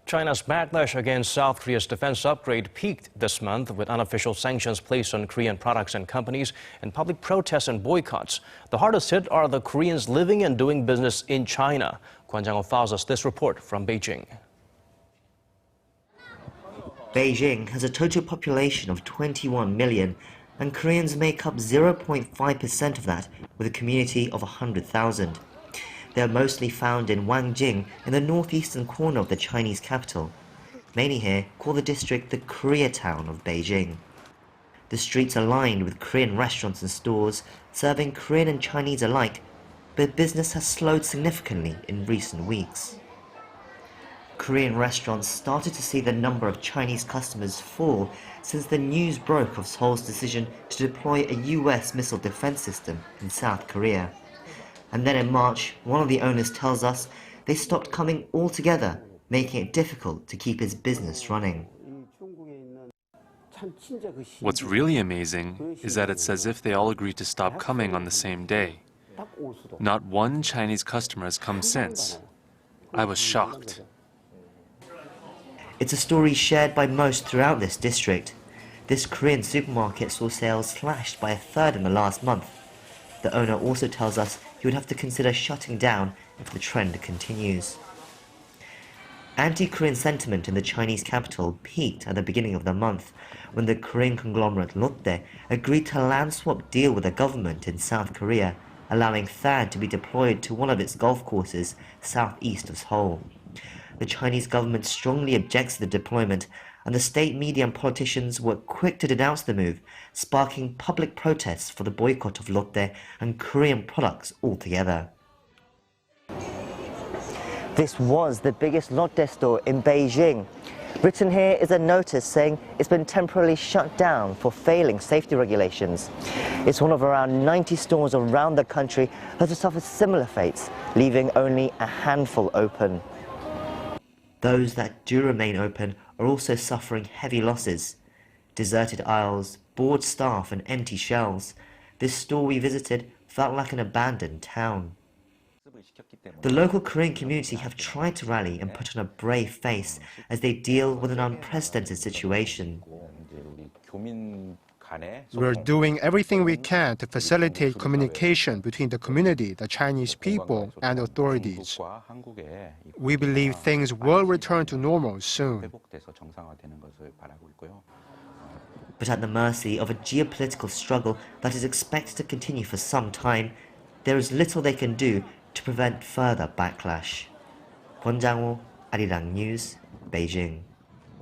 China's backlash against South Korea's defense upgrade peaked this month with unofficial sanctions placed on Korean products and companies and public protests and boycotts. The hardest hit are the Koreans living and doing business in China. Kwon Jang-ho files us this report from Beijing. Beijing has a total population of 21 million, and Koreans make up 0.5% of that, with a community of 100,000. They are mostly found in Wangjing, in the northeastern corner of the Chinese capital. Many here call the district the Koreatown of Beijing. The streets are lined with Korean restaurants and stores, serving Korean and Chinese alike, but business has slowed significantly in recent weeks. Korean restaurants started to see the number of Chinese customers fall since the news broke of Seoul's decision to deploy a US missile defense system in South Korea. And then in March, one of the owners tells us they stopped coming altogether, making it difficult to keep his business running. What's really amazing is that it's as if they all agreed to stop coming on the same day. Not one Chinese customer has come since. I was shocked. It's a story shared by most throughout this district. This Korean supermarket saw sales slashed by a third in the last month. The owner also tells us he would have to consider shutting down if the trend continues. Anti-Korean sentiment in the Chinese capital peaked at the beginning of the month when the Korean conglomerate Lotte agreed to a land swap deal with the government in South Korea, allowing THAAD to be deployed to one of its golf courses southeast of Seoul. The Chinese government strongly objects to the deployment, and the state media and politicians were quick to denounce the move, sparking public protests for the boycott of Lotte and Korean products altogether. This was the biggest Lotte store in Beijing. Written here is a notice saying it's been temporarily shut down for failing safety regulations. It's one of around 90 stores around the country that have suffered similar fates, leaving only a handful open. Those that do remain open are also suffering heavy losses. Deserted aisles, bored staff and empty shelves. This store we visited felt like an abandoned town. The local Korean community have tried to rally and put on a brave face as they deal with an unprecedented situation. We're doing everything we can to facilitate communication between the community, the Chinese people, and authorities. We believe things will return to normal soon. But at the mercy of a geopolitical struggle that is expected to continue for some time, there is little they can do to prevent further backlash. Kwon Jang-ho, Arirang News, Beijing.